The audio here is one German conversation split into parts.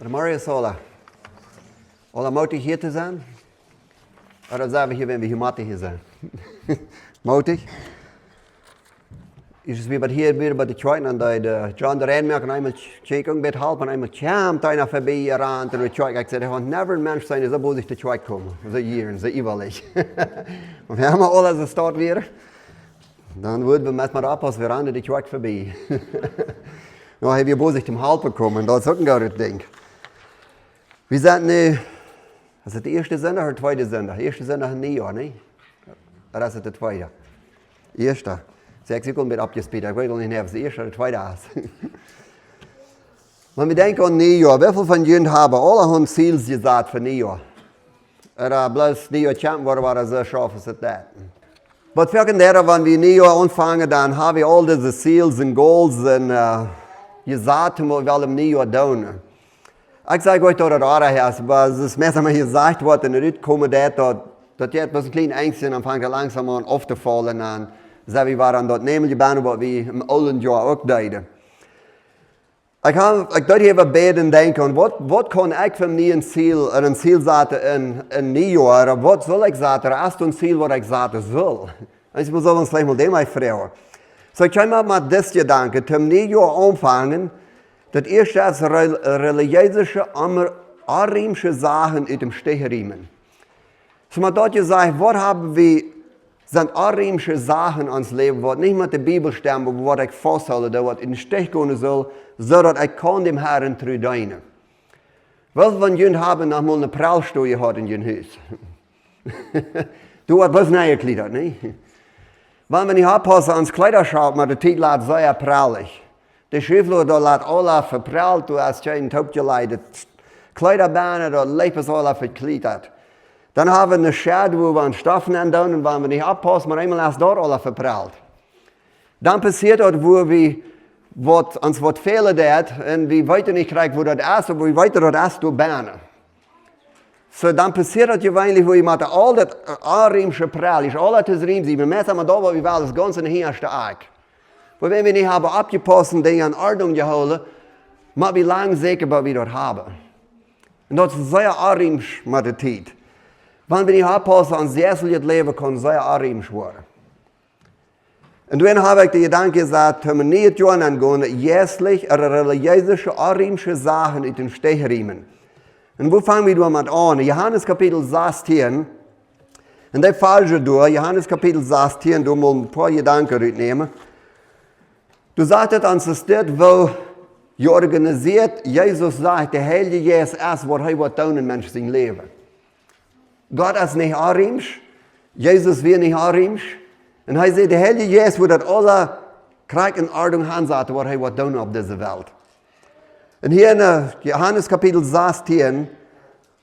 Mario Sola. Oder mutig hier zu sein? Oder sagen wir hier, wenn wir hier mutig hier sein? Mutig? Is wie wat hier weer bij de trein en de John de Rijnmerk en einmal checken met helpen en einmal champ daar voorbij eraan te de trein. Ik zei, er gaat never een mens zijn die zo boos de trein komen. Zo hier, zo überlich. Und wir haben alles so start weer. Dan würden wir met maar op als we aan de trein voorbij. Nou hebben we boos dem helpen komen. Dat is ook een groot ding. We zijn nu, is het de eerste zondag of de tweede zondag? De eerste zondag in Nieuwjaar, nee? Oder is het de tweede? Eerste. 6 Sekunden mit abgespielt. Ich weiß nicht, ob es der erste oder der zweite ist. Wenn wir denken an Neujahr, wie viele von Ihnen haben alle haben Ziele gesagt für Neujahr? Oder bloß Neujahr champion worden, war so schaffen sie das. Aber für andere, wenn wir Neujahr anfangen, dann haben wir all diese Ziele und Goals und gesagt, was wir im Neujahr tun. Ich sage euch, dass das andere ist, aber es ist meistens mal gesagt worden, und nicht kommen, dass etwas ein kleines Ängstchen und fängt langsam an aufzufallen an. So wie waren dat nämlich bijna wat we im oude jaar ook deden. Ik dacht even beden denken, wat kan ik van mij een ziel zetten in nieuwjaar? Wat zal ik zetten? Als een ziel wat ik zetten zal. En ik moet ons vielleicht mal dem vragen. So ik ga met dit gedanken, zum nieuwjaar aanvangen, dat eerste is religieuze, arimische Sachen uit dem Stich riemen. So man dort gesagt, wat hebben we sind arimische Sachen ans Leben, was nicht mit der Bibel stimmen, was ich festhalte, was in den Stich gehen soll, so dass ich kann dem Herrn treu dienen. Welche von Ihnen haben noch mal eine Prallstuhl gehabt in Ihrem Haus? Du hast was Neues gekleidet, ne? Wenn ich abpasse ans Kleiderschrank, mit der Titel hat sehr prallig. Der Schriftler, da hat alle verprallt, du hast schon Top geleitet. Kleiderbahnen, da lebt es alle verkleidet. Dann haben wir eine Scherde, wo wir an Stoffen andoen und wenn wir nicht abpassen, wir einmal erst dort alle verprallt. Dann passiert das, wo wir uns was fehlen dat und wir weiter nicht kriegen, wo das ist, und wir weiter das ist, du Bahnen. So, dann passiert das gewöhnlich, wo ich mit all das arimische Prall, ist all das Riem, wir messen mal da, wo wir das Ganze in den ersten Tag. Wo wenn wir nicht haben abgepasst und Dinge in Ordnung geholt, machen wir lang sicher, was wir dort haben. Und das ist sehr arimisch mit der Zeit. Wenn wir nicht abpassen, ans jährliche Leben kann sehr arimisch werden. Und dann habe ich den Gedanken gesagt, wenn wir nicht tun angehen, jährlich religiöse, arimische Sachen in den Stich riemen. Und wo fangen wir damit an? Johannes Kapitel 16, und der falsche durch, Johannes Kapitel 16, du musst ein paar Gedanken mitnehmen. Du sagtest uns, es dort, wo ihr organisiert, Jesus sagt, der Heilige Jesus ist, was er tun in Menschen Leben. Gott ist nicht arimisch, Jesus wird nicht arimisch. Und er sagt, der Heilige Jesus wird das alle Krieg in Ordnung handhaben, was er tun auf dieser Welt. Und hier in Johannes Kapitel 16,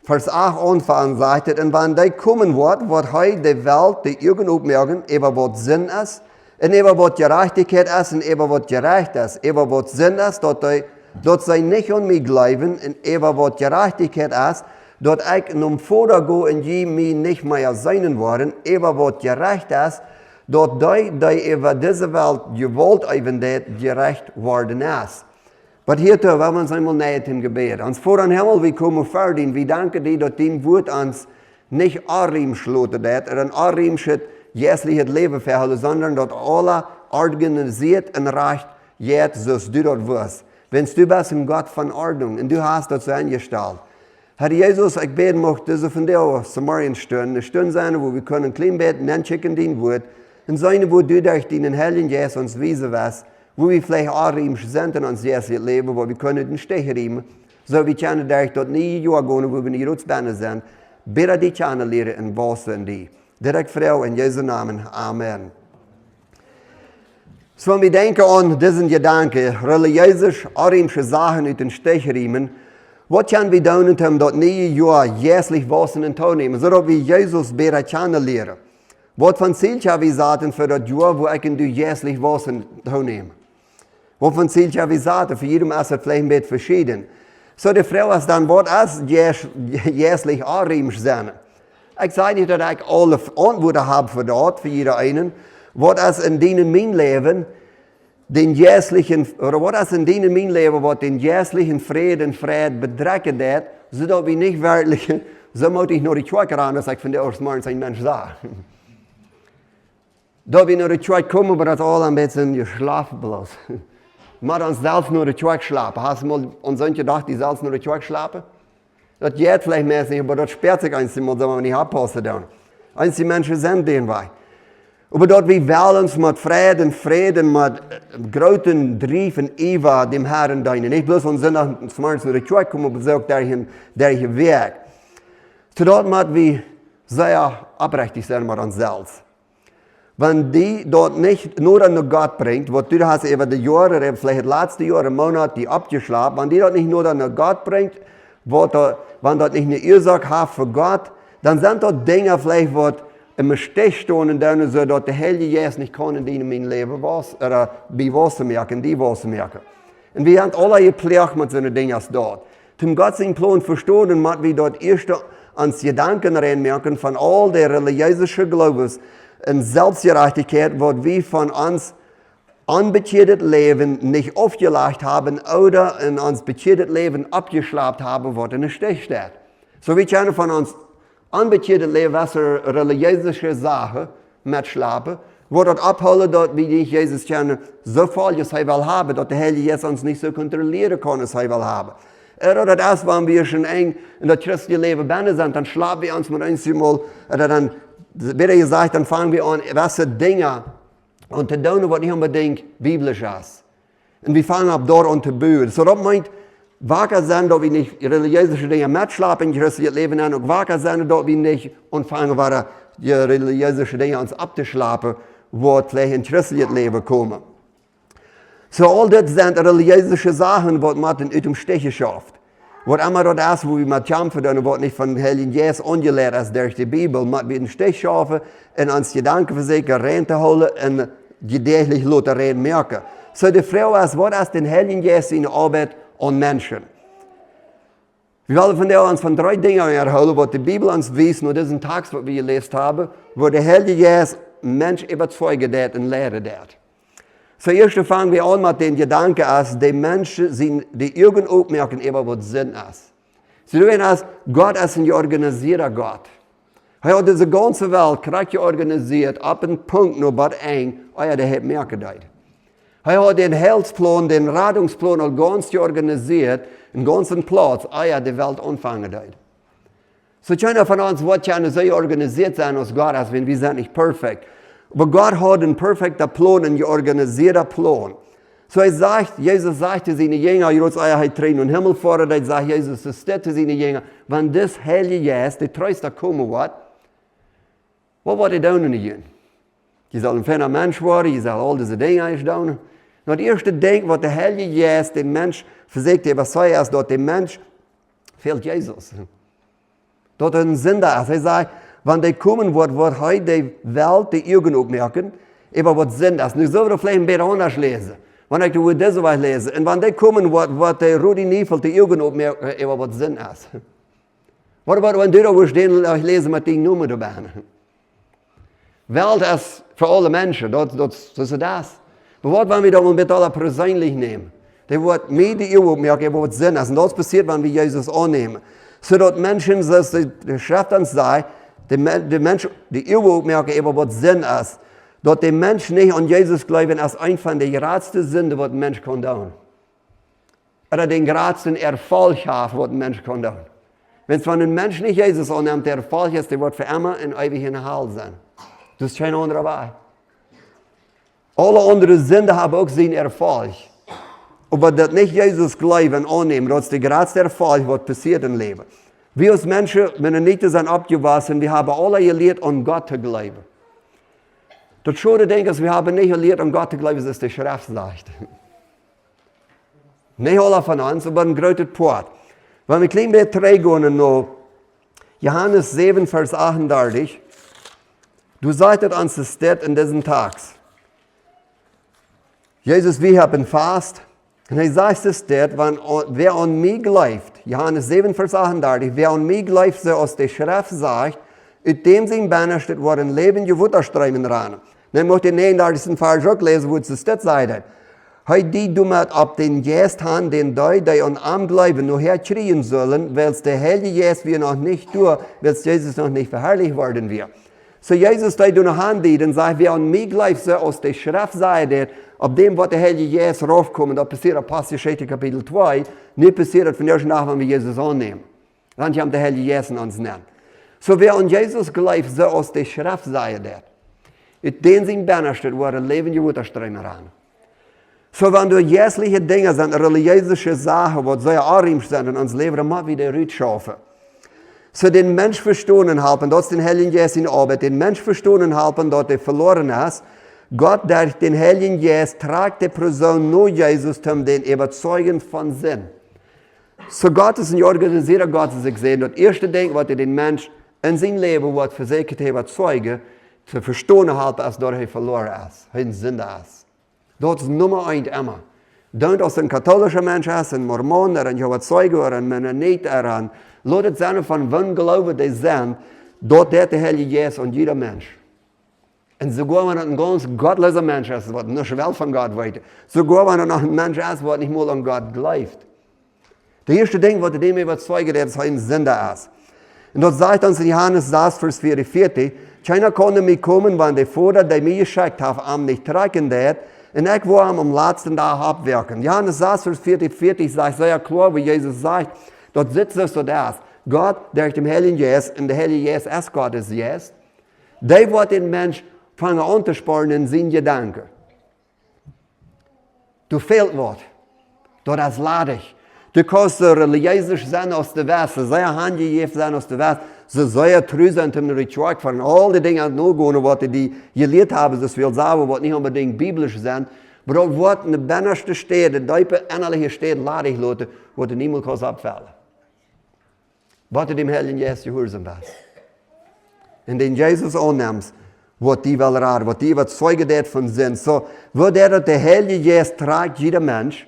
Vers 8 anfangen sagt es, und wenn der kommen wird, wird er die Welt, die Augen aufmerken, über was Sinn ist, und über was Gerechtigkeit ist, und über was gerecht ist. Über was Sinn ist, dort sie nicht an mich glauben, und über was Gerechtigkeit ist, dort ich nun vordergehe und je mich nicht mehr sein worden, über was gerecht ist, dort die über diese Welt gewollt eben gerecht worden ist. Aber hierzu wollen wir uns einmal näher im Gebet. Uns vor den Himmel, wir kommen verdienen, wir danken dir, dass dein Wort uns nicht arimisch schloten hat, oder ein arimisches, jährliches Leben verhält, sondern dass alle organisiert und recht jetzt, so du dort wirst. Wenn du bist ein Gott von Ordnung und du hast das so eingestellt. Herr Jesus, ich bete, möchte diese von dir aus Samarien stören. Eine Stunde sein, wo wir können klein beten, dann schicken den Wort. Und sein, wo du durch den Heiligen Jesus uns wiesen wirst, wo wir vielleicht arimisch sind in uns jährliches Leben, wo wir können den Stich riemen. So wir können durch dort nie Jahr gehen, wo wir nicht Rutzbeine sind. Bitte die können lehren und Wasser in die. Direkt Frau in Jesu Namen. Amen. So, wenn wir denken an diesen Gedanken, religiöse, arimische Sachen uit den Stich riemen, was können wir tun, um das neue Jahr jährlich Wasser in den nehmen, sodass wir Jesus besser kennenlernen? Was von Ziel haben wir sagen für das Jahr, wo ich du jährlich Wasser in den nehmen? Was von Ziel haben wir sagen? Für jedem ist es vielleicht ein bisschen verschieden. So, die Frau ist dann, was ist jährlich arimisch sein? Ich sage nicht, dass ich alle Antworten habe für das, für jeder einen. Was ist in deinem mein Leben, den jährlichen, oder was in denen mein Leben, was den jährlichen Frieden bedrecken hat, so dass wir nicht wirklich, so muss ich nur die Schweizer an, dass ich von der ersten Morgen ein Mensch sah. Da wir nur die Schweizer kommen, aber das all ein bisschen geschlafen bloß. Wir uns selbst nur die Schweizer schlafen. Hast du mal an solche gedacht, die selbst nur die Schweizer schlafen? Das geht vielleicht mehr nicht, aber das sperrt sich einmal, wenn man nicht abpassen darf. Eins die Menschen sind den Weg. Aber dort wir wählen uns mit Frieden, mit großen Driefen Eva dem Herrn deinen. Nicht bloß von Sonntag zum Morgen zu der Kirche kommen, aber auch der Weg. So dort müssen wir sehr abrechtig sein mit uns selbst. Wenn die dort nicht nur an Gott bringt, was du hast über die Jahre, vielleicht die letzten Jahre, Monate, die abgeschlafen, wenn die dort nicht nur an Gott bringt, wenn dort nicht eine Ursache hat für Gott, dann sind dort Dinge vielleicht, was im Stich stehen und dann so, dass der Heilige Geist nicht kann in mein Leben was, oder wie was merken, die was merken. Und wir haben alle gepflegt mit so Dingen dort. Zum Gott seinen Plan verstehen und müssen wir dort erst ans Gedanken reinmerken von all der religiösen Glaubens und Selbstgerechtigkeit, was wir von uns unbeschädigt Leben nicht aufgelegt haben oder in uns beschädigt Leben abgeschlafen haben, was in der Stich steht. So wie keiner von uns unbeschädigt Leben, was eine religiöse Sache mit Schlafen, wo dort abholen, dort wie ich Jesus kenne, so voll, dass er will haben, dass der Heilige Jesus uns nicht so kontrollieren kann, als er will haben. Oder das, wenn wir schon eng in das christliche Leben sind, dann schlafen wir uns mit uns mal, oder dann, wie gesagt, dann fangen wir an, was Dinge und zu tun, was nicht unbedingt biblisch ist. Und wir fangen ab dort an zu bauen. So das meint, wacker sein, dass wir nicht religiöse Dinge mitschlafen, in christliches Leben an, und wacker sein, dass wir nicht anfangen, die religiösen Dinge uns abzuschlafen, wo vielleicht in christliches Leben kommen. So all das sind religiöse Sachen, die man in dem Stich schafft. Was immer das ist, wo wir mit kämpfen, und was nicht von Heiligen Geist angelehrt ist durch die Bibel, müssen wir den Stich schaffen und uns Gedanken für sich reinzuholen und gedächtlich reden merken. So die Frage ist, was ist den Heiligen Geist in der Arbeit an Menschen? Wir wollen von uns von 3 Dingen erholen, was die Bibel uns weist, nur diesen Text, was wir gelesen haben, wo der Heilige Geist Mensch überzeugen wird und lehren wird. Zuerst fangen wir an mit dem Gedanken, dass die Menschen sind, die irgend aufmerken, was Sinn ist. Sie sehen, dass Gott ist ein organisierter Gott. Er hat diese ganze Welt korrekt organisiert, ab einem Punkt nur bei eng, der hat mehr gedeiht. Er hat den Heilsplan, den Rettungsplan all ganz organisiert, einen ganzen Platz, die Welt anfangen deit. So keiner von uns wird ja so organisiert sein als Gott, als wenn wir sind nicht perfekt. Aber Gott hat einen perfekten Plan, einen organisierten Plan. So Jesus sagte seine Jünger, ihr Tränen und Himmel fordert, er sagt Jesus, das steht zu seinen Jünger, wenn das Heilige ist, der Treuster kommen wird, was wird er tun in Je soll ein feiner Mensch werden, je soll all diese Dinge tun. Das erste Ding, was der Heilige Geist den Mensch versucht, was sei ist, dass der Mensch fehlt Jesus. Dort ein Sinn da ist. Er sagt, wenn der kommen wird heute die Welt die Augen aufmerken, über was Sinn ist. Nicht so, dass wir vielleicht ein bisschen anders lesen. Wenn ich das was lese. Und wenn der kommen wird der Rudi Niefel die Augen aufmerken, über was Sinn ist. Was wird, wenn du da stehen und lesen mit den Nummern dabei? Welt ist für alle Menschen, das ist das. Aber was, wenn wir da mit aller persönlich nehmen? Der wird mir die Augen aufmerken, über was Sinn ist. Und das passiert, wenn wir Jesus annehmen. So dass Menschen, das die Schrift uns sagt, die Menschen, die merken, über was Sinn ist, dass der Mensch nicht an Jesus glauben, als ein von der größten Sünden, was ein Mensch kann tun. Oder den größten Erfolg hat, was ein Mensch kann tun. Wenn es von einem Menschen nicht Jesus annimmt, der Erfolg ist, der wird für immer in ewig in der Hölle sein. Das ist kein anderer Weg. Alle anderen Sünden haben auch seinen Erfolg. Aber das nicht Jesus glauben, annehmen, das ist der größte Erfolg, was passiert im Leben. Wir als Menschen, wenn wir nicht sind abgewaschen, wir haben alle gelernt, an Gott zu glauben. Das schöne Ding ist, wir haben nicht gelernt, an Gott zu glauben, das ist die Schrift sagt. Nicht alle von uns, aber ein großer Part. Wenn wir ein klein bisschen reingehen, noch Johannes 7, Vers 38, du sagtest uns, das steht in diesen Tags. Jesus, wir haben Fast. Und er sagt es dort, wer an mich glaubt, Johannes 7, Vers 38, wer an mich glaubt, so aus der Schrift sagt, in dem sein Banner steht, wo ein Leben Gewutterstreimen ran. Dann möchte ich den 39. Vers auch lesen, wo es das sagt. Heute die dummet ab den Geist han, den die an am Glauben nur herkriegen sollen, weil der Heilige Geist wir noch nicht durch, weil Jesus noch nicht verherrlicht worden wir. So Jesus, die du noch han, dann sagt, wir an mich gleich so aus der Schrift sagt, ab dem, was der Heilige Geist raufkommt, das passiert Apostelgeschichte Kapitel 2, nicht passiert von erst nach, wenn wir Jesus annehmen. Dann haben der Heilige Geist uns nennen. So wer an Jesus gleich so aus der Schrift sagt, den sind Banner steht, wo Leben die Wutterströme ran. So wenn du jährliche Dinge sind, religiöse Sachen, die so arimisch sind in uns Leben, dann muss wieder rückschaffen. So den Mensch verstehen helfen, das ist den Heiligen Geist in Arbeit, den Mensch verstehen helfen, dass er verloren ist. Gott, durch den Heiligen Geist, tragt die Person nur Jesus, um den überzeugen von Sinn. So Gott ist ein organisierter Gott, das ich sehe. Das erste Ding, was den Mensch in seinem Leben wird versichert überzeugen, zu verstehen helfen, ist, dass er verloren ist, ein Sünder ist. Das ist Nummer 1 immer. Don't als ein katholischer Mensch ist, ein Mormon, ein Jehovah-Zeuge, ein Mennonit, ein Leute sein, von wann glauben die sind, dort der Heilige Geist und jeder Mensch. Und sogar wenn ein ganz gottloser Mensch ist, der nicht wel von Gott weiß, sogar wenn er ein Mensch ist, der nicht mal an Gott glaubt. Das erste Ding, was dem überzeugt, dass er ein Sünder ist. Und dort sagt uns in Johannes 6, Vers 44, keiner konnte mich kommen, wenn der Vater, der mich geschickt hat, am nicht tragen wird, und ich will am letzten Tag abwirken. Johannes 6, Vers 44 sagt sehr klar, wie Jesus sagt, dort sitzt es so das. Gott, der dem Heiligen Geist, und der Heilige Geist ist Gottes Geist, der wird den Mensch fangen an zu sparen in seinen Gedanken. Du fehlt was. Das ist ladig. Du kannst religiös sein aus der Welt, sehr handgegeben sein aus der Welt, sehr treu sein zum Ritual von all die Dinge nur gehen, was die gelehrt haben, das will sagen, was nicht unbedingt biblisch sind, aber auch was in der bennerste Städte, die innerliche Städte ladig Leute, wo du niemals abfallen. Was du dem Heiligen Geist gehorsam bist. Und den Jesus annimmst, was die will raten, was die überzeugen von sind. So, wo der Heilige Geist trägt, jeder Mensch,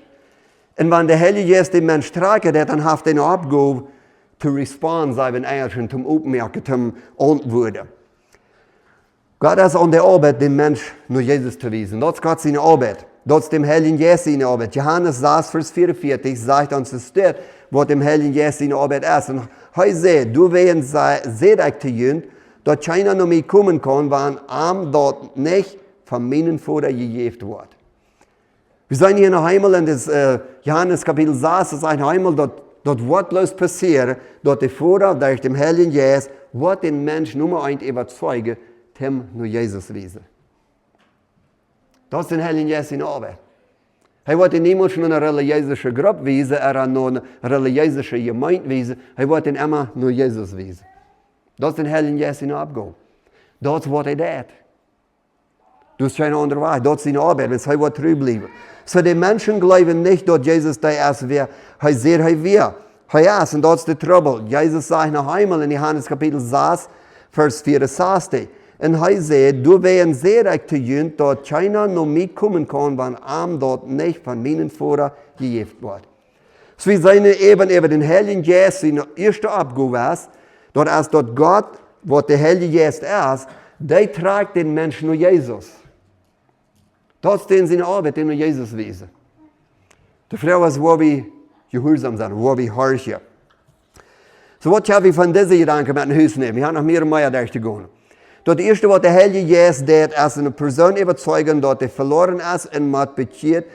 und wenn der Heilige Geist den Mensch trägt, dann hat er eine Aufgabe, zu responden, sagen wir zum Aufmerken, zum Antworten. Gott ist an der Arbeit, den Mensch nur Jesus zu wiesen. Das ist Gott seine Arbeit. Das ist dem Heiligen Geist seine Arbeit. Johannes 6, Vers 44 sagt uns, es steht, was dem Heiligen Geist seine Arbeit ist. Und heute seht, du wirst sehr zu tun, dass keiner noch mehr kommen kann, wenn ihm dort nicht von meinen Vater gegeben wird. Wir sind hier noch einmal in das Johannes Kapitel 6, das ist einmal dort wortlos passieren, dort der Vater durch den Heiligen Geist wird den Mensch Nummer 1 überzeugen, dem nur Jesus wiesen. Das ist der Heilige Geist in Arbeit. Er wird niemals nur eine religiöse Gruppe wiesen, nur eine religiöse Gemeinde wiesen, er wird immer nur Jesus wiesen. Das ist der Heilige Geist in Arbeit. Das ist, was er tut. Das ist keine andere Wahrheit. Das ist seine Arbeit, wenn er treu bleiben. So die Menschen glauben nicht, dass Jesus der ist, wer er sehr wir. Er ist, und das ist der Trouble. Jesus sagt noch einmal in Johannes Kapitel 6, Vers 64. Und er sagt, du wirst sehr zu tun, dass keiner noch mitkommen kann, wenn ihm dort nicht von meinen Vater gegeben wird. So wie seine eben über den Heiligen Geist seine erste Abgabe ist, dass dort Gott, was der Heilige Geist ist, der trägt den Menschen nur Jesus. Das ist seine Arbeit, den nur Jesus wiesen. Die Frage ist, wo wir gehorsam sind, wo wir horchen. So was habe ich von diesen Gedanken mit nach Hause nehmen. Wir haben noch mehr und mehr durchzugehen. Das erste, was der Heilige Geist tut, ist eine Person überzeugen, dass er verloren ist und muss bekehren,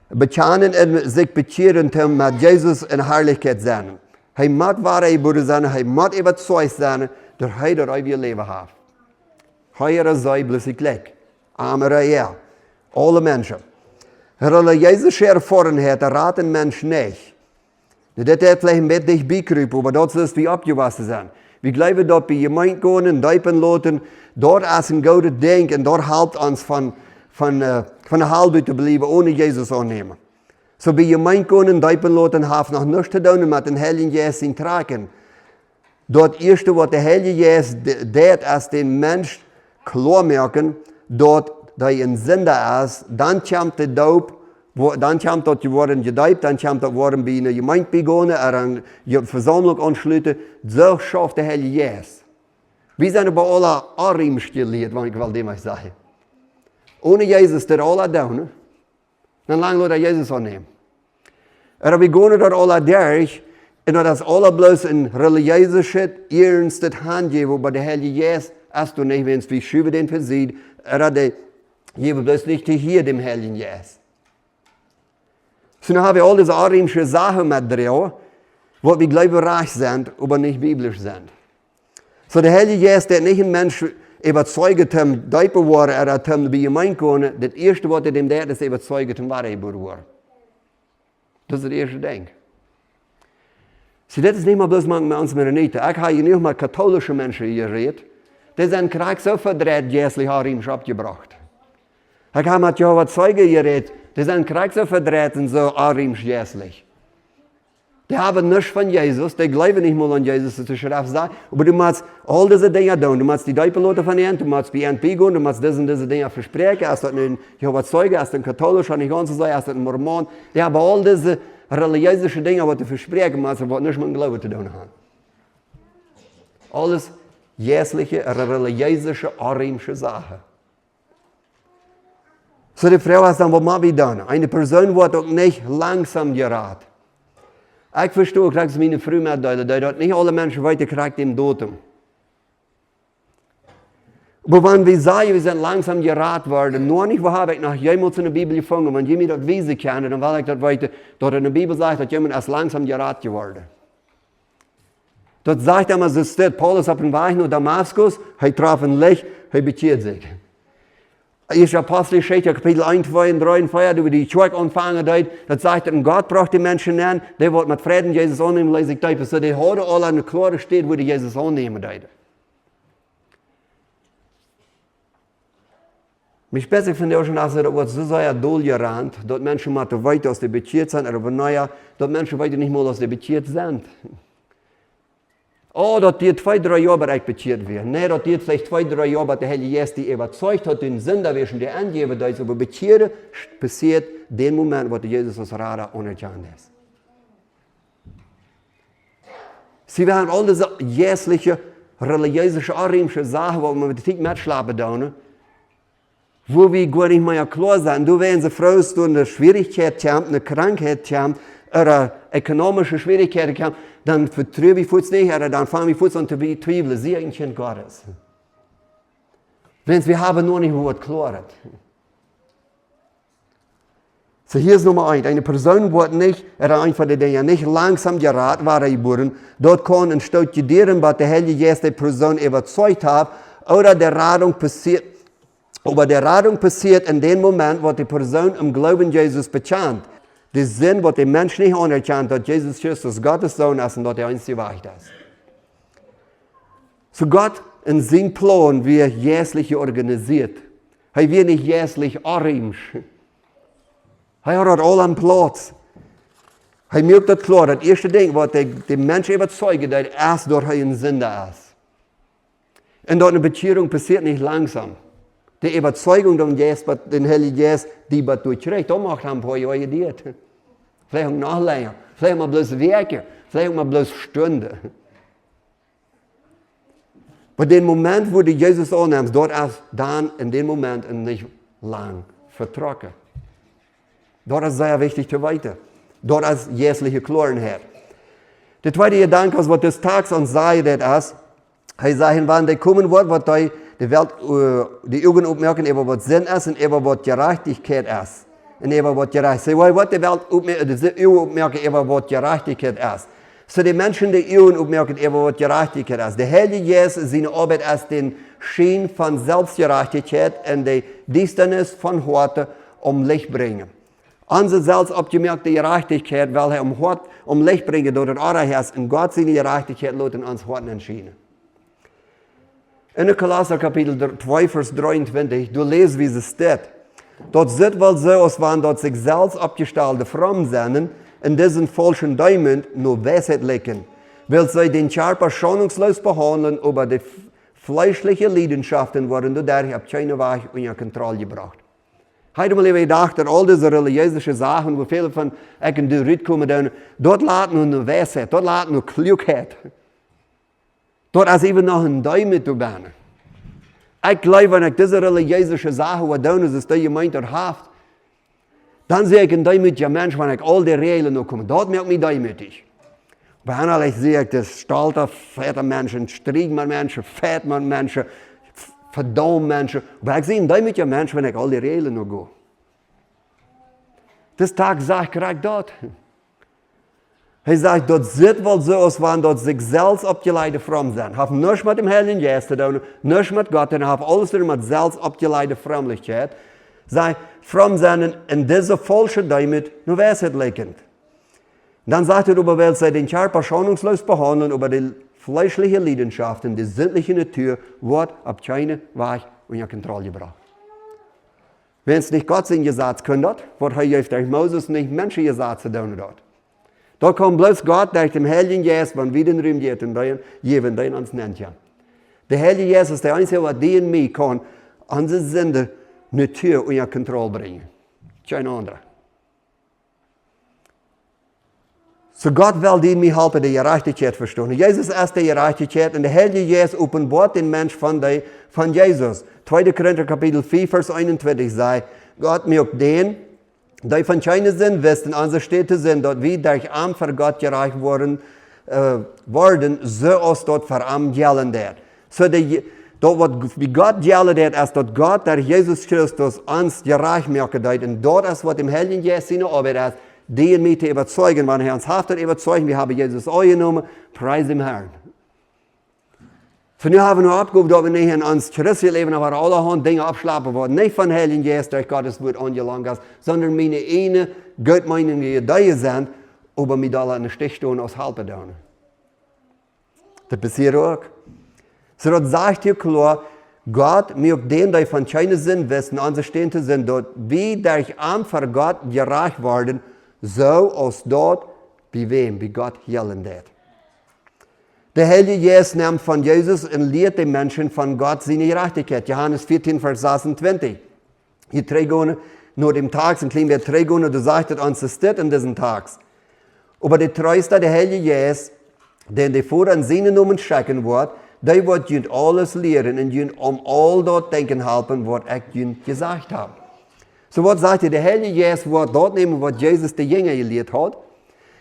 bekennen und sich bekehren, um mit Jesus in Herrlichkeit sein. Er muss wahre Bruder sein, er muss überzeugt sein, dass er das ewige Leben hat. Heuer sei bloß Glück. Armer ja. Alle Menschen. Religiöse Erfahrenheit raten Menschen nicht. Das hat vielleicht mit dich bekrüpen, aber das ist wie abgewaschen sein. Wir glauben, dass wir Gemeinde gehen und Deipen lassen, dort ist ein gutes Ding und dort hält uns von der Halbe zu bleiben, ohne Jesus annehmen. So wie Gemeinde gehen und Deipen lassen, haben noch nichts zu tun mit dem Heiligen Geist in tragen. Dort erste, was der Heilige Geist tut, ist den Mensch klar merken, dort der ein Sünder ist, dann kommt der Daub, dann kommt das geworden gedeibt, dann kommt das worden bei einer Gemeinde begonnen, eine Versammlung anschließen, so schafft der Heilige Geist. Wir sind bei aller Arim stilliert, wenn ich will dem sagen. Ohne Jesus das alle down. Dann lang Leute Jesus annehmen. Aber wir gehen dort alle durch, und das alle bloß in religiöser Schritt, ernstes Handgeben, aber der Heilige Geist, als du nicht willst, wie schübe den versieht, der gebe bloß nicht hier dem Heiligen Geist. So dann haben wir all diese arimische Sachen mit drin, wo wir gläubig sind, aber nicht biblisch sind. So der Heilige Geist, der nicht ein Mensch überzeugt hat, Deipe war, hat bei ihm einkommen, das erste, was er dem der ist, überzeugt hat, Wahrheit war. Das ist das erste Ding. So, das ist nicht mal bloß mit uns Mennoniten. Ich habe hier nicht mal katholische Menschen geredet. Die sind gerade so verdreht, jährlich arimisch abgebracht. Ich habe mit Jehovah's Zeugen geredet. Die sind gerade so verdreht und so arimisch jährlich. Die haben nichts von Jesus, die glauben nicht mal an Jesus, das ist Schrift sagt. Aber du musst all diese Dinge tun. Du musst die Doppellote von ihnen, du musst bei ihnen gehen, du musst diese Dinge versprechen. Erst ein Jehovah's Zeuge, erst ein Katholisch, nicht ganz so, erst ein Mormon. Die haben all diese religiöse Dinge, die du versprechen musst, was nicht mit dem Glauben zu tun haben. Alles jährliche, religiöse, arimische Sachen. So die Frau hat dann, was machen wir dann? Eine Person wird auch nicht langsam geraten. Ich verstehe, ich sage es meine Frau mitteilen, dass nicht alle Menschen weiterkriegen dem Toten. Aber wenn wir sagen, wir sind langsam geraten worden, nur nicht, wo habe ich nach jemals in der Bibel gefunden, wenn jemand das wissen kann, dann will ich das weiter, dort in der Bibel sagt, dass jemand erst langsam geraten geworden. Dort sagt einmal, so steht, Paulus auf dem Weg nach Damaskus, er traf ein Licht, er bekehrt sich. Ist Apostelgeschichte, Kapitel 1, 2 und 3 und 4, über die Kirche anfangen, das sagt, und Gott braucht die Menschen an, der wird mit Frieden Jesus annehmen, lese ich das. So, die heute alle an der Klare steht, wo die Jesus annehmen. Mich besser finde ich schon, dass das so sehr durchgerannt, dass Menschen mal weit aus der bekehrt sind, aber naja, dass Menschen weit nicht mal aus der bekehrt sind. Oh, dass die 2-3 Jahre bereits bekehrt werden. Nein, dass die vielleicht 2-3 Jahre der Heilige Geist, die überzeugt hat, den Sinn da schon der angeben, da ist aber bekehrt, passiert den Moment, wo Jesus aus Radar unerkannt ist. Sie werden all diese jährliche, religiöse, arimische Sachen, wo man mit dem mitschlafen da, wo wir gar nicht mehr klar sind. Du, wenn sie Frau ist, eine Schwierigkeit haben, eine Krankheit haben, oder ökonomische Schwierigkeiten haben, dann vertraue ich uns nicht, oder dann fangen wir uns an zu bezweifeln, sie ein Kind Gottes. Wenn wir haben nur nicht, wo es klar ist. So, hier ist Nummer 1. Eine Person wird nicht, oder einfach die Dinge nicht langsam geraten, war geboren. Dort kann ein Stück studieren, was der Heilige Geist die Person überzeugt hat, oder der Radung passiert. Aber der Radung passiert in dem Moment, wo die Person im Glauben Jesus bekannt. Der Sinn, was der Mensch nicht anerkennt, dass Jesus Christus Gottes Sohn ist und dass er einzig Wahrheit ist. So Gott in seinem Plan wird jährlich organisiert. Er wird nicht jährlich arimisch. Er hat all am Platz. Er merkt das klar, das erste Ding, was der Mensch überzeugt, dass erst dort ein Sünder ist. Und dort eine Bekehrung passiert nicht langsam. Die Überzeugung den Heiligen Geist, die wird durchkriegt, da macht er ein paar Jahre gedauert. Vielleicht auch noch länger, vielleicht mal bloß Werke, vielleicht mal bloß Stunden. Aber den Moment, wo du Jesus annimmst, dort ist dann in dem Moment nicht lang vertrocken. Dort ist sehr wichtig zu weiter. Dort ist jährliche Klarheit. Der zweite Gedanke, was des Tages uns sagt, ist, er sagt, wann der kommen wird, wird die Welt, die Augen aufmerken, über was Sinn ist und über was Gerechtigkeit ist. Und über was Gerechtigkeit ist. So, was die Welt aufmerken, über was Gerechtigkeit ist. So, die Menschen, die Augen aufmerken, über was Gerechtigkeit ist. Der Heilige Geist, seine Arbeit ist den Schein von Selbstgerechtigkeit und die Distanz von Worten Licht bringen. Unsere selbst abgemerkte Gerechtigkeit, weil er Licht bringen, durch das Herz, und Gott seine Gerechtigkeit lässt in uns Worten entschieden. In der Kolosser Kapitel 2, Vers 23, du lest, wie es steht. Dort sieht wohl so aus, wenn dort sich selbst abgestellte Fromm sind, in diesen falschen Däumen nur Weisheit legen, weil sie den Körper schonungslos behandeln, aber die fleischlichen Leidenschaften wurden dadurch auf keine Weise unter Kontrolle gebracht. Heute mal gedacht, dass all diese religiösen Sachen, wo viele von euch in die Rüt kommen, dort laden nur Weisheit, dort laden nur Klugheit. Dort ist eben noch ein Däum mit dabei. Ich glaube, wenn ich diese religiöse Sache, was tun ist, die Gemeinde hat, dann sehe ich ein demütiger Mensch, wenn ich all die Regeln noch komme. Dort merkt mich demütig. Bei anderen sehe ich das stolze, fette Menschen, striegende Menschen, fette Menschen, verdammte Menschen. Aber ich sehe einen demütiger Mensch, wenn ich all die Regeln noch gehe. Das Tag sage ich gerade dort. Er sagt, dort sieht wohl so aus, wenn dort sich selbst abgeleitete Fromm sind. Hat nichts mit dem Heiligen Geist zu tun, nichts mit Gott, und hat alles mit selbst abgeleitete Frömmlichkeit. Sei fromm sein in dieser falschen Demut, nur wer es liegend. Dann sagt er, über welche sie den Körper schonungslos behandeln, über die fleischliche Leidenschaften, die sittliche Natur, wird ab keine Weich unter Kontrolle gebracht. Wenn es nicht Gott sein Gesetz könnte, wird er durch Moses nicht Menschen Gesetz zu tun dort. Da kommt bloß Gott durch den Heiligen Geist, wenn wir den Rühm geht und geben den uns nennt ja. Der Heilige Geist ist der Einzige, der die und mich kann, unsere Sünde Natur unter Kontrolle bringen. Kein anderer. So Gott will die mir helfen, die Gerechtigkeit verstehen. Jesus ist die Gerechtigkeit und der Heilige Geist offenbart den Mensch von Jesus. 2. Korinther Kapitel 4, Vers 21 sagt, Gott mögt den, die von keiner Sinn wissen, unsere Städte sind, dort wie durch Arm für Gott gereicht worden, so aus dort für Arm gelten wird. So dort wird wie Gott gelten wird, als dort Gott, der Jesus Christus uns gereicht machen wird. Und dort ist, was dem Heiligen Geist seine Arbeit ist, die und mich zu überzeugen, wenn er uns haftet überzeugen, wir haben Jesus angenommen, preis dem Herrn. Von nun haben wir noch abgehoben, dass wir nicht in uns christlichen Leben, aber allerhand Dinge abschlappen worden. Nicht von Heiligen Geist durch Gottes Wort angelangt ist, sondern meine eine gottmeinende Ideen sind, aber mit alle eine Stichstunde aus Halbe tun. Das passiert auch. So, das sagt hier klar, Gott mögt den, die von keinem Sinn wissen, unsere Städte sind dort, wie durch Arm für Gott gereicht worden, so aus dort, wie wem, wie Gott jelen wird. Der Heilige Geist nimmt von Jesus und lehrt den Menschen von Gott seine Gerechtigkeit. Johannes 14, Vers 26. Hier trägt nur dem Tag, und wir trägt du sagst uns das in diesen Tags. Aber der Treueste, der Heilige Geist, den die vor an seinen Namen schicken wird, der wird ihnen alles lehren und ihnen all dort denken helfen, was ich ihnen gesagt habe. So was sagt er, der Heilige Geist wird dort nehmen, was Jesus die Jünger gelehrt hat,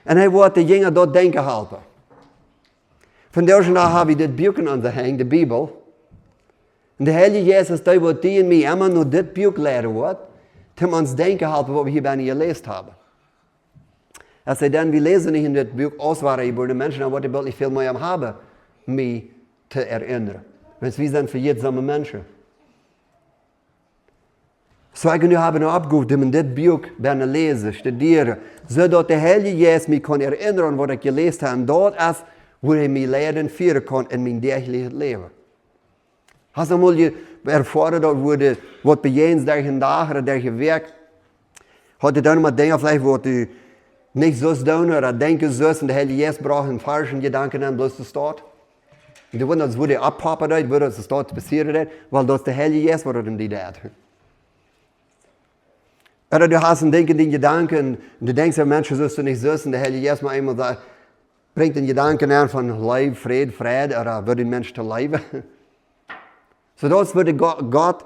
und er wird die Jünger dort denken helfen. Von der nach habe ich das Buch an der Hänge, die Bibel. Und der Heilige Geist ist der, wird die und mir immer nur das Buch lehren wird, um uns denken helfen, was wir hier bei ihnen gelesen haben. Als sie dann, wir lesen nicht in das Buch auswahre über die Menschen, dann wird ich wirklich viel mehr haben, mich zu erinnern. Wenn wir sind für jede Menschen. So ich habe noch abgeholt, um das Buch lesen, studieren, so dass der Heilige Geist mich kann erinnern, was ich gelesen habe. Und dort ist, wo ich mich lehren führen kann in mein tägliches Leben. Hast du mal erfahren, dass wurde, was bei jedem durch den Tag oder durch den Weg, hat du dann mal Dinge vielleicht, wo du nicht so tun oder denken sollst, und der Heilige Geist braucht einen falschen Gedanken an, bloß das dort. Und du wunderst, das würde abpappen, würde das dort passieren, weil das der Heilige Geist, was in die hat. Oder du hast einen denkenden Gedanken, und du denkst, Menschen sollst du nicht so, und der Heilige Geist mal einmal sagt, bringt den Gedanken an von Leib, Fried, oder wird den Mensch zu leben. So das würde Gott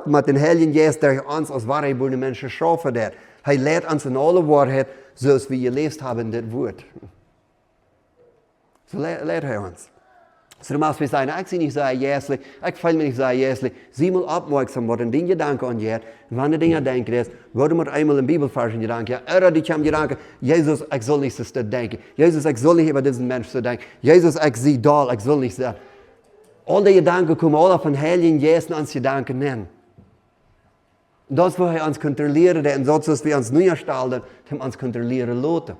mit dem Heiligen Geist durch uns als wahrheitsbildende Menschen schaffen. Er lehrt uns in alle Wahrheit, so wie wir gelesen haben in das Wort. So lehrt er uns. So du machst mir sagen, ich sehe nicht so jässlich, ich fühle mich nicht so jässlich. Sieh mal aufmerksam, was in den Gedanken angeht. Und wenn du Dinge denkst, würde man einmal in Bibelversen denken, ja, oder die haben Gedanken, Jesus, ich soll nicht so denken. Jesus, ich soll nicht über diesen Menschen so denken. Jesus, ich sehe da, ich soll nicht so. All die Gedanken kommen alle von Heiligen Geist uns Gedanken nennen. Und das, wo er uns kontrollieren, und so, dass wir uns neu gestalten, um uns kontrollieren lassen.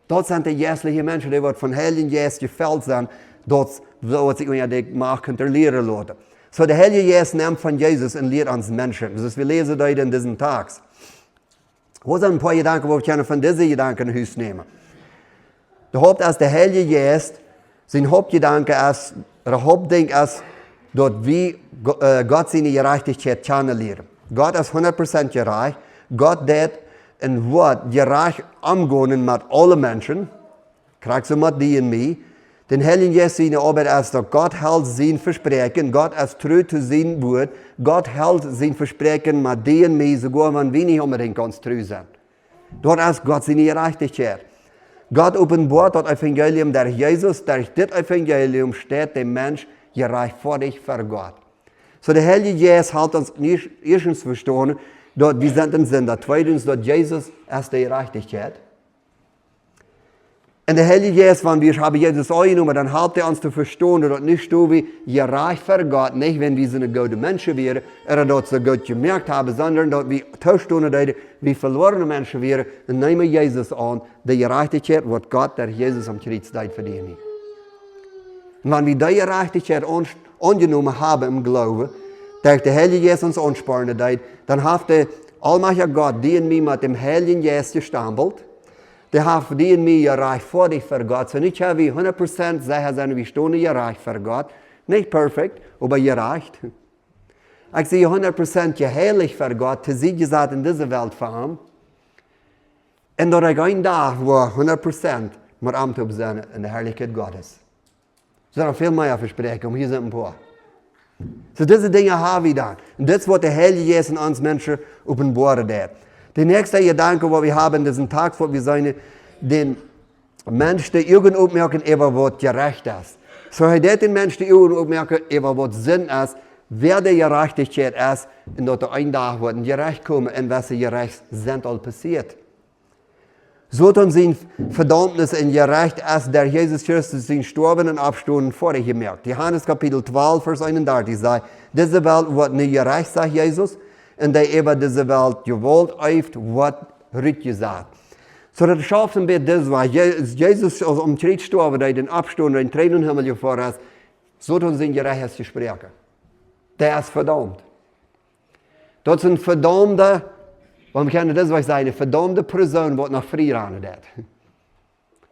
Dort sind die jässlichen Menschen, die von Heiligen Geist gefällt sind, dort, wo sich die Macht kontrollieren lassen. So der Heilige Geist nimmt von Jesus und lehrt uns Menschen. Das ist, wir lesen da in diesen Tags. Wo sind ein paar Gedanken, wo wir von diesen Gedanken nehmen? Der Haupt ist der Heilige Geist, sein Hauptgedanke ist, der Hauptding ist, dort wie Gott seine Gerechtigkeit kennenlernen. Gott ist 100% gerecht. Gott wird ein Wort gerecht umgehen mit allen Menschen. Kriegst du mit die und mich. Den Heiligen Geist seine Arbeit ist, dass Gott hält sein Versprechen, Gott ist treu zu sein Wort, Gott hält sein Versprechen mit denen mir, sogar wenn wir nicht unbedingt ganz treu sind. Dort ist Gott seine Gerechtigkeit. Gott offenbart das Evangelium durch Jesus, durch das Evangelium steht der Mensch gerecht vor dich vor Gott. So der Heilige Geist hält uns nicht erstens verstehen, dass wir sind ein Sünder. Zweitens, dass Jesus ist die Gerechtigkeit. Und der Heilige Geist, wenn wir haben Jesus angenommen, dann hält er uns zu verstehen, dass nicht so wie gerecht vor Gott, nicht wenn wir so eine gute Menschen wären, oder dass sie Gott gemerkt haben, sondern dass wir tauschen, wie verlorene Menschen wären, und nehmen Jesus an, die Gerechtigkeit, was Gott, der Jesus am Kreuz verdient. Und wenn wir die Gerechtigkeit angenommen haben im Glauben, durch der Heilige Geist uns anspornen, dann hat der allmächtige Gott die in mir mit dem Heiligen Geist gestampelt. Der hat die in mir gerecht vor dich vor Gott. So nicht wie 100% sicher sein, wie Stunde gerecht vor Gott. Nicht perfekt, aber gerecht. Ich sehe 100% geheiligt vor Gott, zu sie gesagt in dieser Welt für ihn. Und dass ich einen Tag, wo 100% mit Amt auf sein in der Herrlichkeit Gottes. Es sind viel mehr Versprechen, hier sind ein paar. So diese Dinge haben wir dann. Und das, was der Heilige Geist in uns Menschen offenbart hat. Der nächste Gedanke, was wir haben, diesen Tag, wo wir sein, den Mensch, der irgend aufmerken, über was gerecht ist. So hat den Mensch, der irgend aufmerken, über was Sinn ist, wer der Gerechtigkeit ist, und dass er ein Tag wird gerecht kommen, und was gerecht sind, all passiert. So dann sein Verdammnis in gerecht ist, der Jesus Christus den Sterben und Abstunden vorher gemerkt. Johannes Kapitel 12, Vers 31 sagt, diese Welt wird nicht gerecht, sagt Jesus, und der über diese Welt gewollt heeft, wird richtig gesagt. So das schafft ein bisschen das, was Jesus am Kreuz gestorben, der den Abstunden in den Tränenhimmel gefahren ist, so dann sind gerecht zu sprechen. Der ist verdammt. Das sind verdammte, wir können das was sagen, eine verdammte Person, die nach Frieden hat.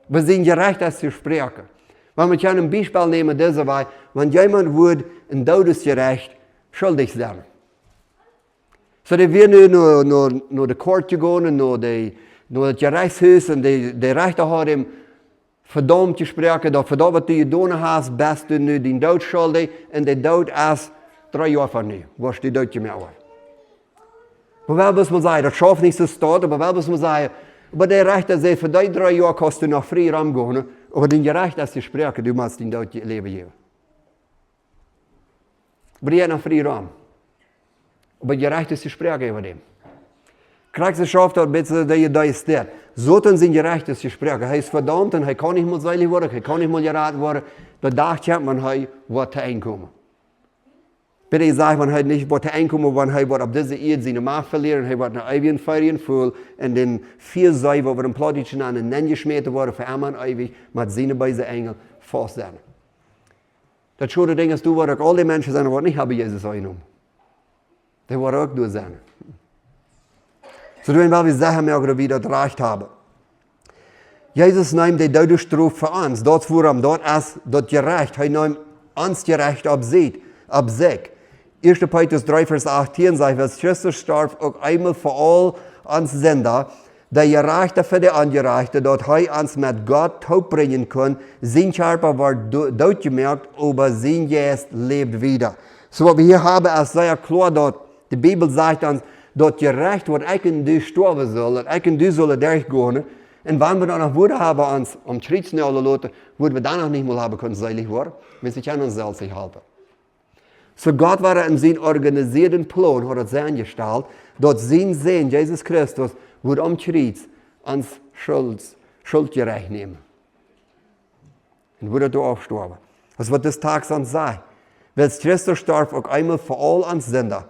Wir sind gerecht, das zu sprechen. Wenn wir können ein Beispiel nehmen, das war, wenn jemand wird in Todesgerecht schuldig sein. So, die werden nur die Court gegangen, nur das Gerichtshaus, und die Richter hat ihm verdammt gesprochen, dass für das, was du getan hast, bist du nur den Tod schuldig, und der Tod ist 3 Jahre von dir, was du dort gemacht hast. Aber was man sagen, das schafft nicht so stark, aber was man sagen, aber der Richter sagt, für die 3 Jahre kannst du noch frei rumgehen, aber den Gerecht ist zu sprechen, du musst den Tod leben geben. Aber die hat noch frei rum. Aber gerecht ist zu sprechen über dem. Kriegst du schafft, dass da ist der. So dann sind gerecht ist zu sprechen. Er ist verdammt und er kann nicht mal seilig werden, er kann nicht mal geraten werden. Da dachte ich, man wird einkommen. Bitte ich sage, man hat nicht wird einkommen, wenn er wird auf diese Erde seine Macht verlieren, er wird nach ewigen Ferien voll und den 4 Säulen, wo wir im Plattischen an den Nenn geschmiert worden, für einmal ewig, mit seinen beiden Engeln fast sein. Das schöne Ding ist, du wirst auch alle Menschen sein, die nicht haben Jesus eingenommen. Die werden auch nur sein. So, wenn wir Sachen merken, wie wir das Recht haben. Jesus nimmt die Todesstrafe für uns. Dort ist das Gerecht. Er nimmt uns Gerecht auf sich. 1. Petrus 3, Vers 18 sagt, was Christus starb, auch einmal für all uns Sünder, der Gerechte für die Angerechte, dass er uns mit Gott bringen kann. Sein Körper war durchgemerkt, aber sein Geist lebt wieder. So, was wir hier haben, ist sehr klar, dass die Bibel sagt uns, dass gerecht wird, ich und du sterben soll, ich und du sollen durchgehen. Und wenn wir dann noch Würde haben, uns am Kreuz nicht alle Leute, würden wir dann noch nicht mal haben können, seilig werden, wenn sie können uns selbst nicht halten. So Gott war in seinem organisierten Plan, hat es eingestellt, dass sein Sohn, Jesus Christus, wird am Kreuz ans Schuldgerecht nehmen. Und würde da aufsterben. Das wird des Tages dann sein. Weil Christus starb auch einmal für all uns Sünder.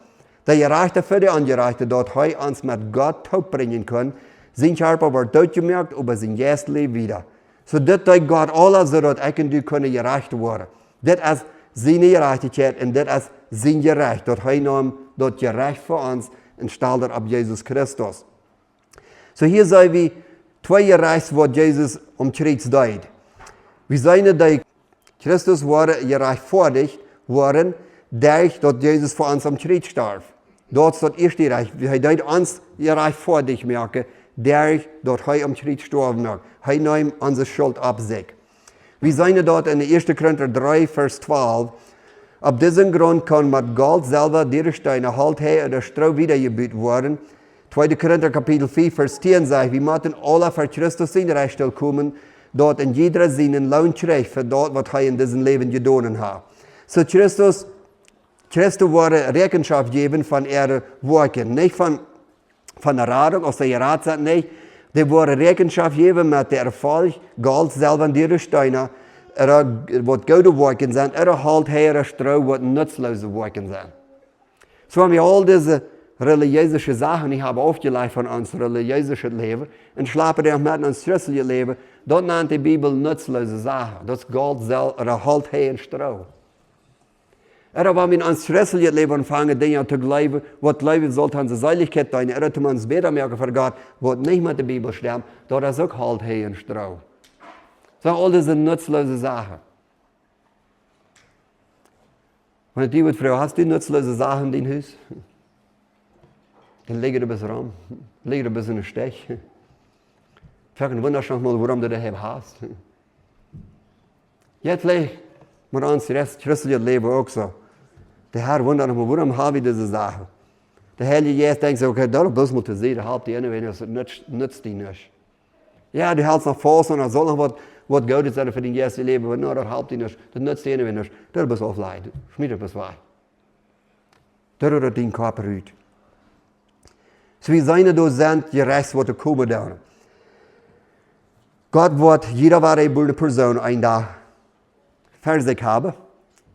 Der Gerechte für die Angerechte, dass er uns mit Gott bringen kann. Sein Körper wird durchgemerkt, aber sein Geist lebt wieder. So das tut Gott alles, so dass ich und du können gerecht werden. Das ist seine Gerechtigkeit und das ist sein Gerecht. Dass er nahm das Gerecht für uns und stellt ab Jesus Christus. So hier sehen wir 2 Gerechts, was Jesus am Kreuz tut. Wir sehen, dass Christus wurde gerecht vor dich, worden, dadurch, dass Jesus für uns am Kreuz starb. Dort ist das erste Reich. Er tut uns gerecht vor dich merken, dadurch, dass er am Kreuz gestorben ist. Er nimmt unsere Schuld ab sich. Wir sehen dort in 1. Korinther 3, Vers 12, auf diesem Grund kann mit Gold selber die Steine halt her oder Stroh wiedergebaut worden. 2. Korinther Kapitel 4, Vers 10 sagt, wir müssen alle für Christus in Recht kommen, dort in jeder seinen Lohn kriegt für dort, was er in diesem Leben getan hat. So Christus wurde Rechenschaft geben von ihren Werken, nicht von der Radung, aus der Rat nicht. Die wurde Rechenschaft geben mit der Erfolg, Gold selber in die Steine, was gute Werken sind, halt her, Stroh, was nutzlose Werken sind. So haben wir all diese religiöse Sachen, ich habe aufgeleitet von uns religiöses Leben, und schlafen wir mit uns christlichen Leben, dort nennt die Bibel nutzlose Sachen, das Gold selber, halt her, Stroh. Wenn wir in uns christlichen Leben anfangen, Dinge zu glauben, was glauben sollte an die Seiligkeit sein, tun wir uns besser merken für Gott, was nicht mit der Bibel stimmt, dort ist auch halt her und Stroh. So, all diese nutzlose Sachen. Wenn ich die frage, hast du nutzlose Sachen in deinem Haus? Dann lege du bis rum, lege du bis in den Stech. Frag wunderst noch mal, warum du das hast. Jetzt vielleicht mit uns christlichen Leben auch so. Der Herr wundert noch mal, warum habe ich diese Sachen? Der Heilige Geist denkt so, okay, da bloß mal zu sehen, da habt ihr eine, das nützt die nicht. Ja, du hältst noch vor, und da soll noch was Gutes sein für dein erstes Leben, aber nur das habt ihr nicht, das nützt die eine nicht. Da bist du aufleid, schmied etwas bei. Da rührt dein Körper aus. So wie seine da sind, gerecht wird kommen da. Gott wird jeder variable Person ein Tag für sich haben.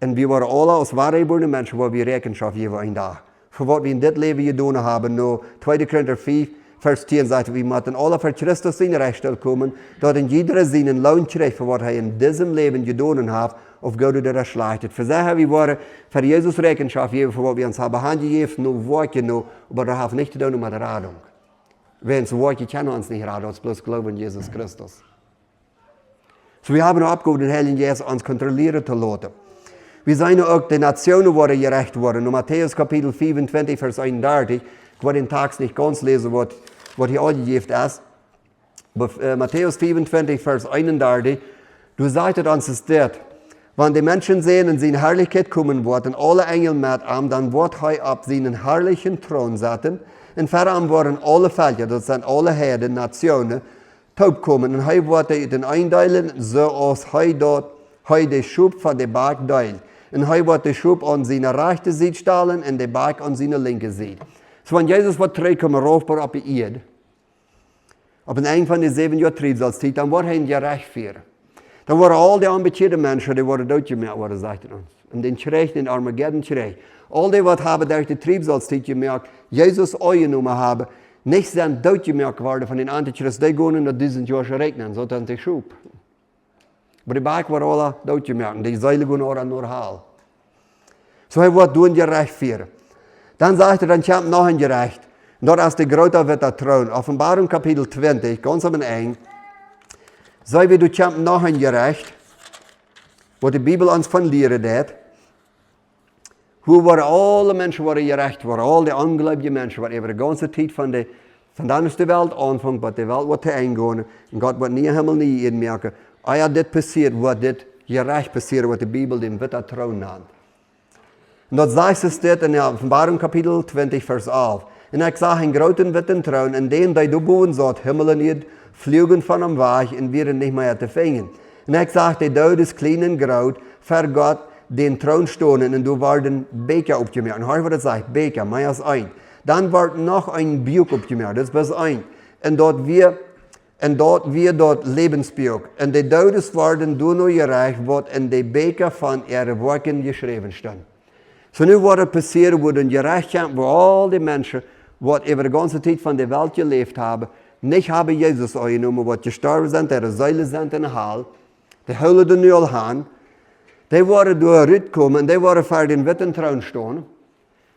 Und wir wollen alle als variable Menschen, wo wir Rechenschaft geben ein Tag. Für was wir in diesem Leben getan haben, nur 2. Korinther 4, Vers 10 sagt, wir müssen alle für Christus in Recht kommen, dort in jeder seinen Lohn kriegt, für was er in diesem Leben getan hat, auf Gott oder das schlachtet. Für sich wir wollen für Jesus Rechenschaft geben, für was wir uns haben handgegeben, nur Worte, aber das hat nicht zu tun mit der Radung. Wenn es Worte können uns nicht raten, uns bloß glauben in Jesus Christus. So wir haben auch abgehoben, den Heiligen Geist uns kontrollieren zu lassen. Wir sehen auch, die Nationen wurden gerecht worden. In Matthäus Kapitel 24, Vers 31, ich werde den Text nicht ganz lesen, was hier angegeben ist. Aber Matthäus 24, Vers 31, du sagtest uns es dort, wenn die Menschen sehen und seine Herrlichkeit kommen wird und alle Engel mit ihm, dann wird er auf seinen herrlichen Thron sitzen und vor ihm werden alle Völker, das sind alle Herden, Nationen, taub kommen und er wird den einteilen, so als er dort den Schub von der Berg teilt. Und er wird den Schub an seine rechte Seite stellen und den Berg an seine linke Seite. So wenn Jesus wird zurückkommen, raufbar auf die Erde, auf den Ende von den 7 Jahren Triebsalzeit, dann wird er ihn gerecht führen. Dann waren all die ambitionierte Menschen, die wurden durchgemerkt, worden, sagt er uns. Und den Schreck, den Armageddon Schreck. All die, die haben durch die Triebsalzeit gemerkt, Jesus angenommen haben, nicht sind durchgemerkt worden von den Antichrist, die gehen in diesen Jahren rechnen, so dass sie schub. Aber die Berg waren alle durchgemerkt, die Seile gehen auch nur Hall. So er wird durch gerecht führen. Dann sagt er, dann kommt noch ein Gerecht. Und dort ist der Große wird der Thron. Offenbarung Kapitel 20, ganz am Ende. So wie du kommt noch ein Gerecht, wo die Bibel uns von lehren hat. Wo waren alle Menschen gerecht, waren alle die ungläubigen Menschen, waren über die ganze Zeit von der Welt anfangen, bis die Welt wird eingehen. Und Gott wird nie Himmel, nie Erde merken. Ja, das passiert, wird das gerecht passiert, was die Bibel den Witter Thron nennt. Und dort sagt es dort in der Offenbarung Kapitel 20, Vers 11. Und ich sah einen großen witten Thron, in dem die du boven sollt, Himmel und Erde, fliegen von dem Weg und werden nicht mehr zu finden. Und ich sah die Dode des kleinen Graut, vor Gott den Thron stehen und du war den Beker aufgemerkt. Und heute wird es sagt, Beker, mehr als ein. Dann wird noch ein Buch aufgemerkt, das ist ein. Und dort Lebensbuch. Und die Todes werden du nur gerecht, was in die Beker von ihren Werken geschrieben stand. So nu wird es passieren, wo dann gerecht haben, wo all die Menschen, die über die ganze Zeit von der Welt gelebt haben, nicht haben Jesus angenommen, die gestorben sind, die Säule sind in der Hall, die Hölle den Null haben, die werden durchkommen und die werden vor den witten Thron stehen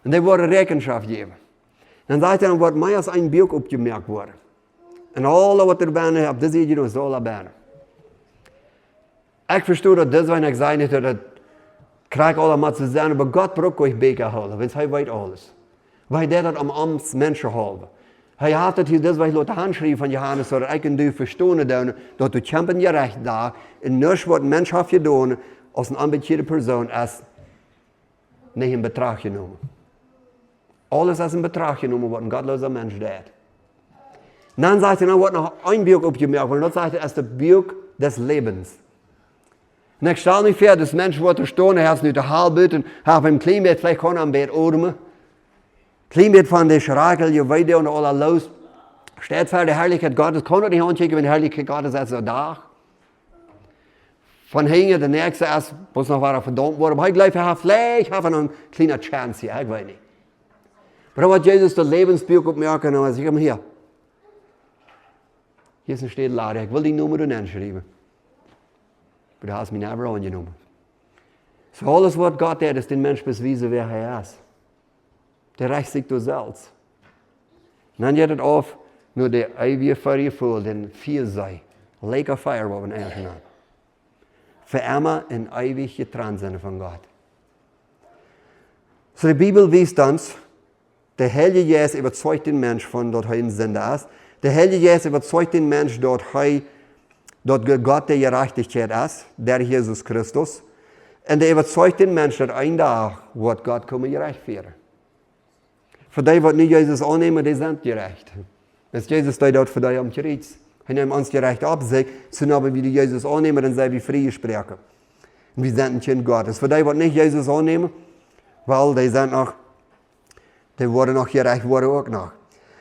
und die werden Rechenschaft geben. Dann sagt er, dann wird mehr als ein Buch aufgemerkt worden. Und alle, was er benen hat, das ist noch so alle benen. Ich verstehe, dass das, wenn ich sage, dass krijg allemaal te zijn, maar God braucht euch Beker holen, wenn er weiß alles. Weil der das am Amts Menschen holen. Hij had het hier, dat was de handschrift van Johannes, zodat ik en du verstonen dat du kämpen je recht daar, en niets wat een mens heeft gedaan, als een ambitieuze persoon, als niet in betracht genomen. Alles als in betracht genomen, wat een gottloser mens deed. En dan zegt hij, nou wordt nog een beeld opgemerkt, want dat zegt hij, als de beeld des levens. En ik stel niet voor, dat mens wordt er staan, hij heeft nu de haal buiten, hij heeft een klein beetje vielleicht gewoon aan beet ademen. Klein beetje van de schrakel, je weet en alle los. Steht voor de Herrlichkeit Gottes, kan het niet aankijken, wenn de Herrlichkeit Gottes is zo daar. Van hier de nächste is, was nog waar verdammt worden, maar ik geloof, hij heeft vielleicht een kleine chance hier, ik weet niet. Maar wat Jezus de levensbeeld opmerken, en dan zeg ik hier. Hier is een stedelader, ik wil die nummer erin schrijven. Maar daar is mij never aangenomen. So alles wat Gott deed, is den Mensch bewijzen, wer hij is. Der recht sich du selbst. En dan gaat het af naar de eeuwige vergevoel, den Vierzei. Lake of fire, wat we eigenlijk hebben. Für immer en ewig getrennt zijn van God. So de Bibel wijst ons, de Heilige Geest überzeugt den Mensch von, dat hij een zender is. De Heilige Geest überzeugt den Mensch, dat Gott der Gerechtigkeit ist, der Jesus Christus. En der überzeugt den Mensch, dat een dag wordt God komen gerecht werden. Voor die wat niet Jezus aannemen, die zijn gerecht. Als Jezus dat voor die om gerecht. Hij neemt ons gerecht op zich, zodat we die Jezus aannemen, dan zijn we vrij spreken. En we zijn een kind Gottes. Voor die wat niet Jezus aannemen, wel, die worden nog gerecht worden ook nog.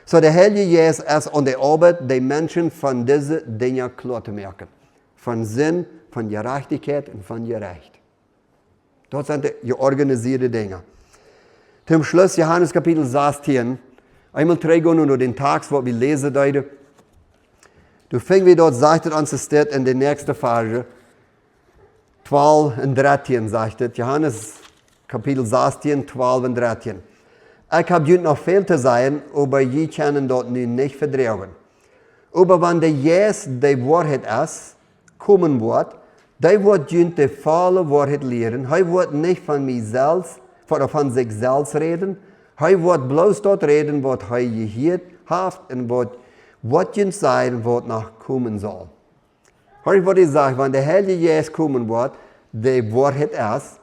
So de Heilige Geest is aan de arbeid, die mensen van deze dingen klaar te maken. Van zin, van gerechtigheid en van gerecht. Dat zijn de georganiseerde dingen. Zum Schluss Johannes Kapitel 16. Einmal teruggaan naar den Text, wat we lezen heute. Du fing wie dort, sagt es uns, steht in der nächsten Verse. 12 en 13 sagt es. Johannes Kapitel 16, 12 en 13. Ich habe jullie noch viel zu sagen, aber je können dort nu nicht verdragen. Aber wenn der Geist die Wahrheit ist, kommen wird, der wird jullie die volle Wahrheit lehren. Er wird nicht von mir selbst, von sich selbst reden. Er wird bloß dort reden, was er gehört hat und was jullie sagen, was noch kommen soll. Hör was ich sage, wenn der Heilige Geist kommen wird, die Wahrheit ist,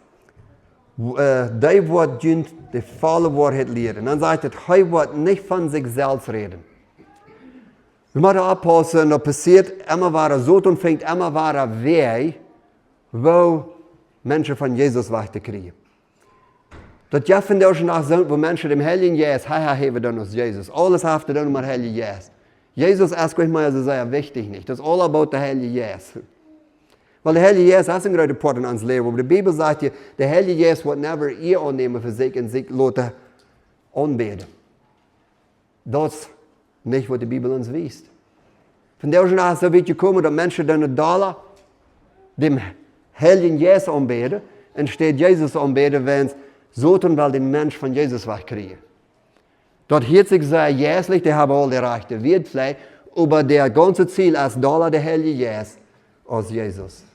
die wird jullie die volle Wahrheit lehren. Dann sagt es, er wird nicht von sich selbst reden. Wir müssen aufpassen, das passiert immer wieder so und fängt immer wieder weg, wo Menschen von Jesus weiter kriegen. Das Jeff in Deutschland sind, wo Menschen dem Heiligen Geist, haben dann aus Jesus. Alles hat dann mit Heiligen Geist. Jesus ist manchmal so sehr wichtig nicht. Das ist all about der Heilige Geist. Weil der Heilige Geist ist ein großer Part in uns Leben. Aber die Bibel sagt hier, der Heilige Geist wird never ihr annehmen für sich und sich lassen anbeten. Das ist nicht, was die Bibel uns weist. Von Deutschland ist es so weit gekommen, dass Menschen dann Dollar dem Heiligen Geist anbeten und steht Jesus anbeten, wenn es so tun, weil den Mensch von Jesus wegkriegen. Dort hört sich sehr jährlich, die haben alle Rechte, wird vielleicht, aber der ganze Ziel ist Dollar der Heilige Geist aus Jesus.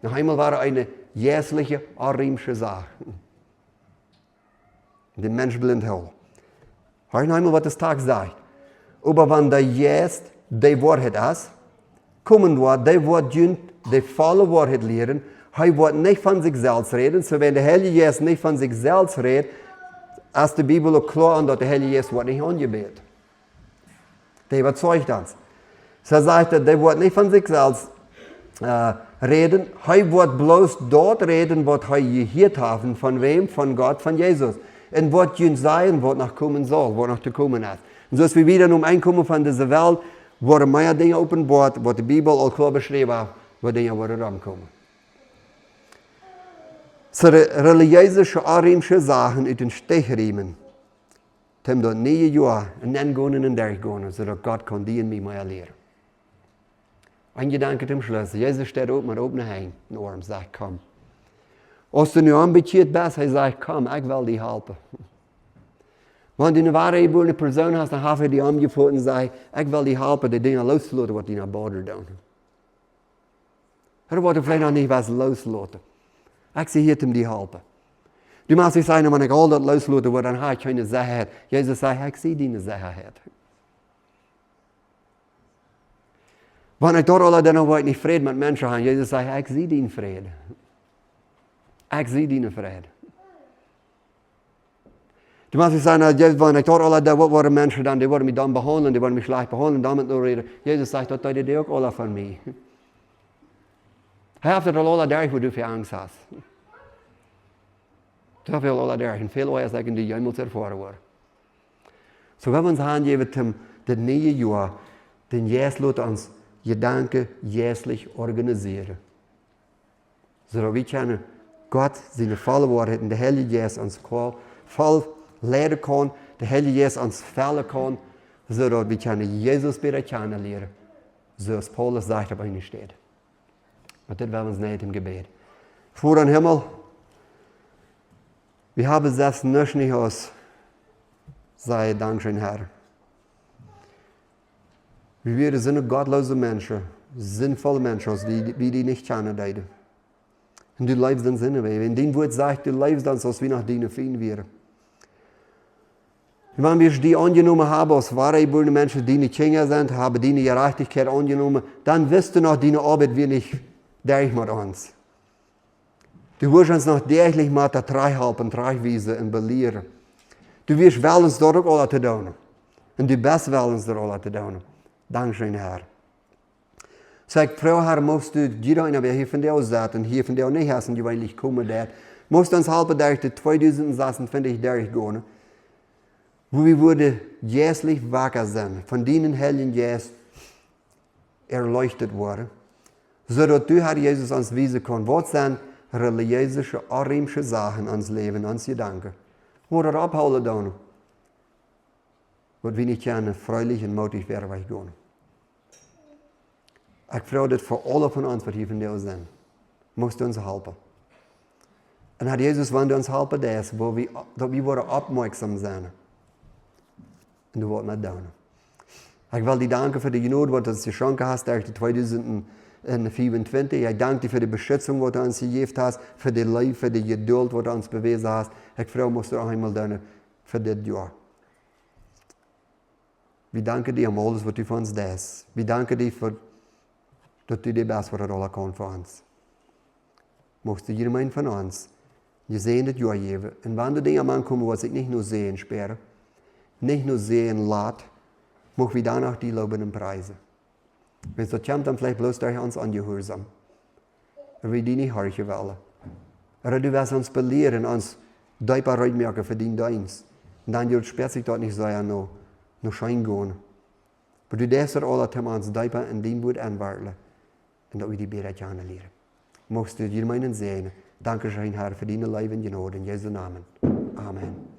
Noch einmal war eine jährliche, arimische Sache. Den Mensch blind hält. Hör noch einmal, was das Tag sagt. Aber wenn der Geist die Wahrheit ist, kommen wird, der wird die volle Wahrheit lehren. Er wird nicht von sich selbst reden. So wenn der Heilige Geist nicht von sich selbst redet, ist die Bibel auch klar, dass der Heilige Geist nicht angebetet. Der überzeugt uns. So sagt er, der wird nicht von sich selbst reden. Er wird bloß dort reden, was er gehört hat. Von wem? Von Gott, von Jesus. Und was ihn sein, was noch kommen soll, was noch zu kommen ist. Und so ist wie wieder um Einkommen von dieser Welt, worden mehr Dinge openbaart, wat de Bibel al klar beschreven heeft, wat dingen worden rankomen. So religiöse, arimische Sachen uit den Stich riemen, tem dat 9 jaar en dan gaan en dan gaan, zodat Gott kan die en mij meer leren. Ein Gedanke zum Schluss. Jesus steht oben mit offenen Händen und sagt, komm. Als du nu ambitioniert bist, er sagt, komm, ich will dich helfen. Wenn du eine wahre Person hast, dann habe ich dich angeboten und sagt, ich will dich helfen, die Dinge loszulassen, was die nach Boden tun. Oder wollte vielleicht noch nicht was loslassen. Ich sehe hier, um dich helfen. Du musst nicht sagen, wenn ich all das loslasse, dann habe ich keine Sicherheit. Jesus sagt, ich sehe deine Sicherheit. Wenn ich dort alle dann auch nicht Frieden mit Menschen habe, Jesus sagt, ich sehe deinen Frieden. Ich sehe deinen Frieden. Du musst sagen, wenn ich dort alle da waren Menschen dann, die wollen mich dann behandeln, die wollen mich schlecht behandeln, damit nur reden. Jesus sagt, das tut dir auch alle von mir. Hij heeft het al alle dagen, wo du für Angst hast. Das will alle dagen. Viel eher sagen, die jemals erfahren worden. So wenn wir uns angeben, das neue Jahr, den Jesus lässt uns Gedanken jährlich organisieren. So wir können Gott seine volle Wahrheit und der Heilige Jesus uns voll lehren kann, der Heilige Jesus uns fällen kann, so dass wir können Jesus besser kennenlernen, so als Paulus sagt, aber nicht steht. Und das werden wir uns nicht im Gebet. Vater im Himmel, wir haben das nicht aus, sei Dankeschön, Herr. Wir sind gottlose Menschen, sinnvolle Menschen, die nicht kennen. Und du lebst in Sinne. Wenn dein Wort sagt, du lebst dann, als wir nach deinen Feinden wären. Wenn wir die angenommen haben, als wahre geborene Menschen, die nicht Kinder sind, haben deine Gerechtigkeit angenommen, dann wirst du noch deine Arbeit wir nicht durch mit uns. Du wirst uns noch täglich mit der Treuhalten, Treuweise und belehren. Du wirst uns dort auch alle zu tun. Und du bist uns dort alle zu tun. Dankeschön, Herr. Sag, Frau, Herr, musst du jeder einer, wer hier von dir aus sagt und hier von dir auch nicht hast, und die eigentlich kommen, der musst uns helfen, durch die 2006, finde ich, durchgehen. Wo wir würden jährlich wacker sein, von denen Heiligen Jesus erleuchtet worden, so dass du, Herr Jesus, uns wiesen kannst, was sind religiöse, arimische Sachen ans Leben, ans Gedanken. Wo das abholen dann. Was wir nicht gerne freudig und mutig werden, weil ich gehen. Ich freue mich für alle von uns, was hier von dir sind. Musst du uns helfen. Und hat Jesus, wenn du uns helfen, das, wo wir aufmerksam sein. Und du wirst nicht tun. Ich will dir danken für die Gnade, die du uns geschenkt hast, durch die 2024. Ich danke dir für die Beschützung, die du uns gegeben hast, für die Liebe, für die Geduld, die du uns bewiesen hast. Ich freue mich auch einmal tun für das Jahr. Wir danken dir um alles, was du für uns tust. Wir danken dir für, dass du die Beste für alle kannst für uns. Möchtest du jedem von uns gesehen das Jahr geben. Und wenn du Dinge ankommen, was ich nicht nur sehen sperre, nicht nur sehen lässt, möchten wir danach die loben und preisen. Wenn es so kommt, dann vielleicht bloß durch uns angehorsam. Aber wir die nicht horchen wollen. Oder du wirst uns belehren, uns deutlich reinmerken für den Dienst. Und dann wird es sich dort nicht so noch schein gehen. Aber du darfst alle Themen uns deutlich in dem Wort anwarten. Und dass wir die Bete kennenlernen. Möchtest du dir meinen sehen. Danke schön, Herr, für deine Leben und Gnade. In Jesu Namen. Amen.